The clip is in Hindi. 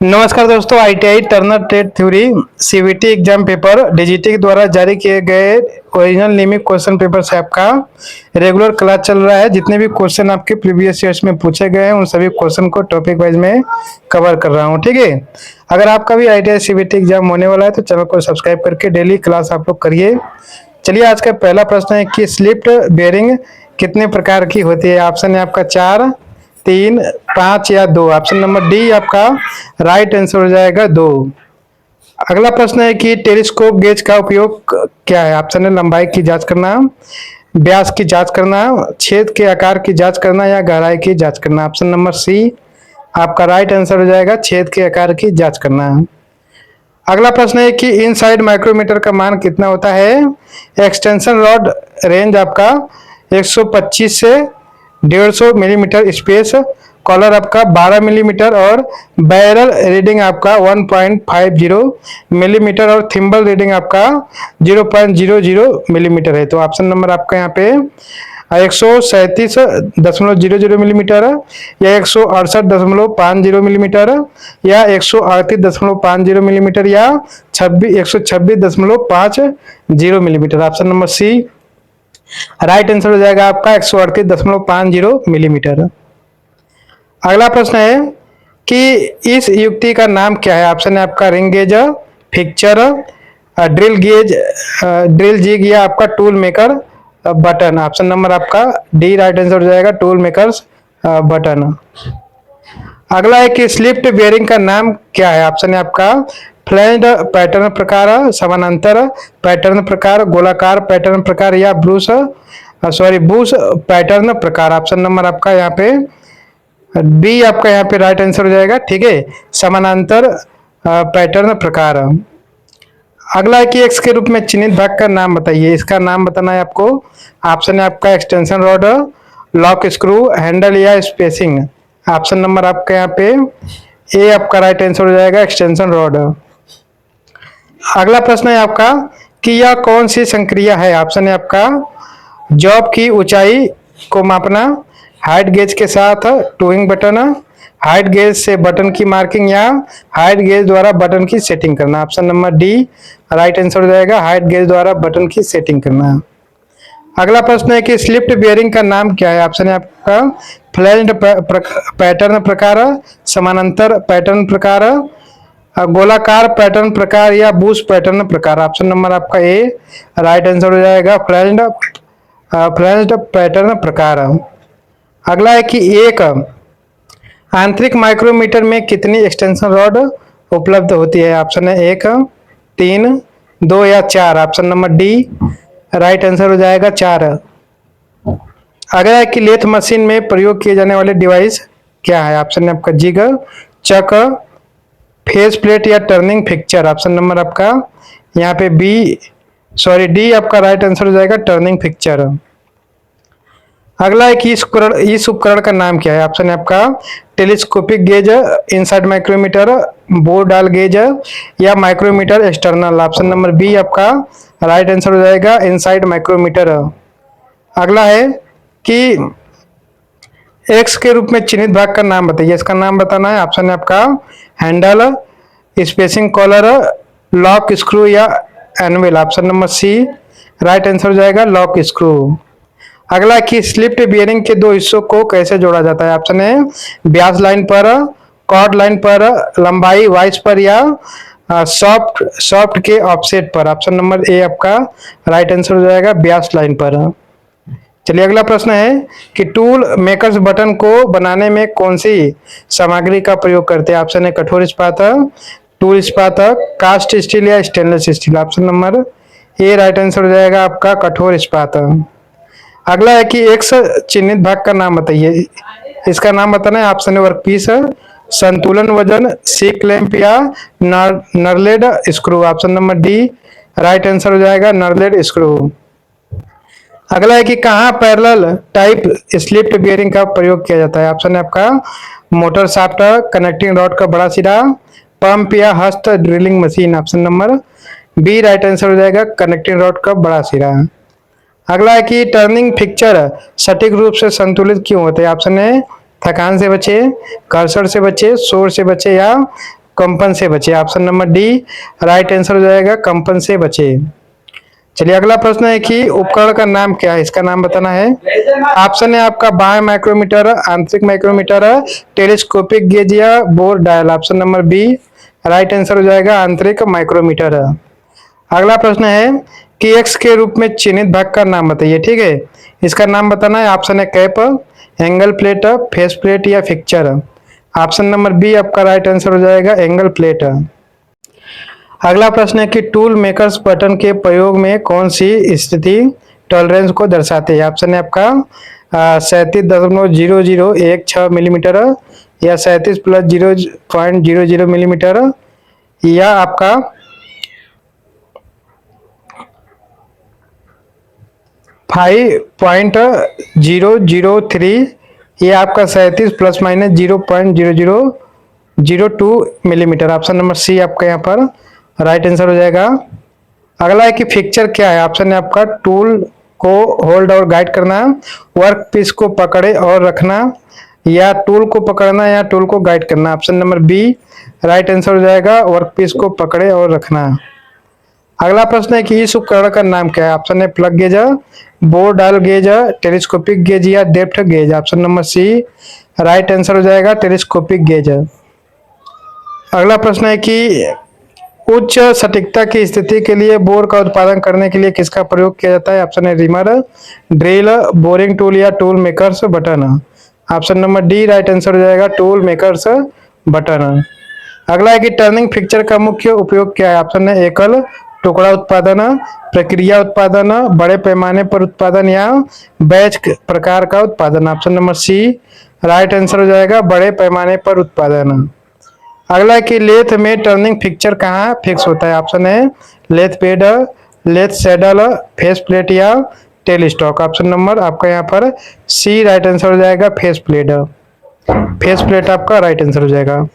नमस्कार दोस्तों, आईटीआई टर्नर टेट theory CBT exam paper DGT द्वारा जारी किए गए ओरिजिनल नियमित क्वेश्चन पेपर से आपका रेगुलर क्लास चल रहा है। जितने भी क्वेश्चन आपके प्रीवियस ईयर्स में पूछे गए हैं उन सभी क्वेश्चन को टॉपिक वाइज में कवर कर रहा हूं, ठीक है। अगर आपका भी आईटीआई सीवीटी एग्जाम होने वाला है तो चैनल को सब्सक्राइब करके डेली क्लास आप लोग करिए। चलिए, आज का पहला प्रश्न है कि स्लिप बेयरिंग कितने प्रकार की होती है। ऑप्शन है आपका 4, 3, 5 या 2। ऑप्शन नंबर डी आपका राइट आंसर हो जाएगा 2। अगला प्रश्न है कि टेलीस्कोप गेज का उपयोग क्या है। ऑप्शन है लंबाई की जांच करना, व्यास की जांच करना, छेद के आकार की जांच करना या गहराई की जांच करना। ऑप्शन नंबर सी आपका राइट आंसर हो जाएगा छेद के आकार की जांच करना। अगला प्रश्न है कि इनसाइड माइक्रोमीटर का मान कितना होता है। एक्सटेंशन रॉड रेंज आपका 125 से 150 मिलीमीटर, स्पेस कॉलर आपका 12 मिलीमीटर और बैरल रीडिंग आपका 1.50 मिलीमीटर और थिम्बल रीडिंग आपका 0.00 मिलीमीटर है। तो ऑप्शन नंबर आपका यहाँ पे 137.00 मिलीमीटर या 168.50 मिलीमीटर या 138.50 मिलीमीटर या 126.50 millimetre. Option number C right answer हो जाएगा आपका 138.50 मिलीमीटर। अगला प्रश्न है कि इस युक्ति का नाम क्या है। ऑप्शन है आपका ring gauge, fixture, drill gauge, drill jig या आपका tool maker button. Option number आपका डी राइट आंसर हो जाएगा टूल मेकर्स बटन। अगला है कि स्लिप्ड बेयरिंग का नाम क्या है। ऑप्शन है आपका फ्लैंज्ड पैटर्न प्रकार, समानांतर पैटर्न प्रकार, गोलाकार पैटर्न प्रकार या ब्रूस पैटर्न प्रकार। ऑप्शन नंबर आपका यहाँ पे बी आपका यहाँ पे राइट आंसर हो जाएगा, ठीक है, समानांतर पैटर्न प्रकार। अगला है कि एक्स के रूप में चिन्हित भाग का नाम बताइए। इसका नाम बताना है आपको। ऑप्शन है आपका extension rod, lock screw, handle या स्पेसिंग। ऑप्शन नंबर आपका यहाँ पे ए आपका राइट आंसर हो जाएगा एक्सटेंशन रॉड। अगला प्रश्न है आपका कि यह कौन सी संक्रिया है। ऑप्शन है आपका जॉब की ऊंचाई को मापना, हाइट गेज के साथ टूइंग बटन, हाइट गेज से बटन की मार्किंग या हाइट गेज द्वारा बटन की सेटिंग करना। Option number D right answer हो जाएगा हाइट गेज द्वारा बटन की सेटिंग करना। अगला प्रश्न है कि स्लिप्ड बेयरिंग का नाम क्या है। ऑप्शन है आपका फ्लैंज्ड पैटर्न प्रकार, समानांतर पैटर्न प्रकार, गोलाकार पैटर्न प्रकार या बूश पैटर्न प्रकार। ऑप्शन नंबर आपका ए राइट आंसर हो जाएगा फ्लैंज्ड पैटर्न प्रकार। अगला है कि एक आंतरिक माइक्रोमीटर में कितनी एक्सटेंशन रॉड उपलब्ध होती है। ऑप्शन है 1, 3, 2 या 4। Option number D right answer हो जाएगा 4। अगला है कि लेथ मशीन में प्रयोग किए जाने वाले डिवाइस क्या है। ऑप्शन है आपका जिग, चक, फेस प्लेट या टर्निंग फिक्चर। ऑप्शन नंबर आपका यहाँ पे डी आपका राइट आंसर हो जाएगा टर्निंग फिक्चर। अगला है कि इस उपकरण का नाम क्या है। ऑप्शन है आपका telescopic gauge, inside micrometer, bore dial gauge या micrometer external. Option number B आपका राइट आंसर हो जाएगा इनसाइड माइक्रोमीटर। अगला है कि एक्स के रूप में चिन्हित भाग का नाम बताइए। इसका नाम बताना है। ऑप्शन है आपका handle, spacing collar, lock screw या anvil. Option number C right answer हो जाएगा लॉक स्क्रू। अगला कि स्लिप्ड बेयरिंग के दो हिस्सों को कैसे जोड़ा जाता है। ऑप्शन है व्यास लाइन पर, कॉर्ड लाइन पर, लंबाई वाइस पर या सॉफ्ट के ऑफसेट पर। ऑप्शन नंबर ए आपका राइट आंसर हो जाएगा व्यास लाइन पर। चलिए, अगला प्रश्न है कि टूल मेकर्स बटन को बनाने में कौन सी सामग्री का प्रयोग करते हैं। ऑप्शन है कठोर इस्पात, टूल इस्पात, कास्ट स्टील या stainless steel. Option number A right answer हो जाएगा आपका कठोर इस्पात। अगला है कि एक्स चिन्हित भाग का नाम बताइए। इसका नाम बताना है। ऑप्शन है वर्कपीस, संतुलन वजन, सी क्लैंप या knurled screw. Option number D right answer हो जाएगा नरलेड स्क्रू। अगला है कि कहाँ पैरेलल टाइप स्लिप्ड बेयरिंग का प्रयोग किया जाता है। ऑप्शन है आपका मोटर शाफ्ट, कनेक्टिंग रॉड का बड़ा सिरा, पंप या हस्त drilling machine. Option number B right answer हो जाएगा कनेक्टिंग रॉड का बड़ा सिरा। अगला है कि टर्निंग फिक्चर सटीक रूप से संतुलित क्यों होते हैं। ऑप्शन है थकान से बचे, कर्सर से बचे, शोर से बचे या कंपन से बचे। Option number D right answer हो जाएगा, कंपन से बचे। चलिए अगला प्रश्न है कि उपकरण का नाम क्या है, इसका नाम बताना है। ऑप्शन है आपका बाह्य माइक्रोमीटर, आंतरिक माइक्रोमीटर, टेलीस्कोपिक गेज या bore dial. Option number B right answer हो जाएगा, आंतरिक माइक्रोमीटर। अगला प्रश्न है कि एक्स के रूप में चिन्हित भाग का नाम बताइए, ठीक है। इसका नाम बताना है। ऑप्शन है cap, angle plate, face plate या फिक्चर। ऑप्शन नंबर बी आपका राइट आंसर हो जाएगा, एंगल प्लेट। अगला प्रश्न है कि टूल मेकर्स बटन के प्रयोग में कौन सी स्थिति टॉलरेंस को दर्शाते हैं। ऑप्शन है आपका 37.0016 मिलीमीटर या 37 प्लस 0.00 मिलीमीटर या आपका 5.003 ये आपका 37 plus minus 0.0002 millimetre. Option number C आपका यहाँ पर राइट आंसर हो जाएगा। अगला है कि फिक्चर क्या है। ऑप्शन है आपका टूल को होल्ड और गाइड करना, वर्क पीस को पकड़े और रखना या टूल को पकड़ना या टूल को गाइड करना। Option number B right answer हो जाएगा, वर्क पीस को पकड़े और रखना। अगला प्रश्न है कि इस उपकरण का नाम क्या है। ऑप्शन है plug gauge, bore dial gauge, telescopic gauge या depth gauge. Option number C right answer हो जाएगा, टेलीस्कोपिक गेज। अगला प्रश्न है कि उच्च सटीकता की स्थिति के लिए बोर का उत्पादन करने के लिए किसका प्रयोग किया जाता है। ऑप्शन है रिमर, ड्रिल, बोरिंग टूल या tool makers button. Option number D right answer हो जाएगा, टूल मेकर्स बटन। अगला है कि टर्निंग फिक्चर का मुख्य उपयोग क्या है। ऑप्शन है एकल टुकड़ा उत्पादन, प्रक्रिया उत्पादन, बड़े पैमाने पर उत्पादन या बैच प्रकार का उत्पादन। Option number C right answer हो जाएगा, बड़े पैमाने पर उत्पादन। अगला है कि लेथ में टर्निंग फिक्चर कहाँ फिक्स होता है। ऑप्शन है lathe bed, lathe saddle, face plate या टेल स्टॉक। ऑप्शन नंबर आपका यहाँ पर सी राइट आंसर हो जाएगा, फेस प्लेट। फेस प्लेट आपका राइट आंसर हो जाएगा।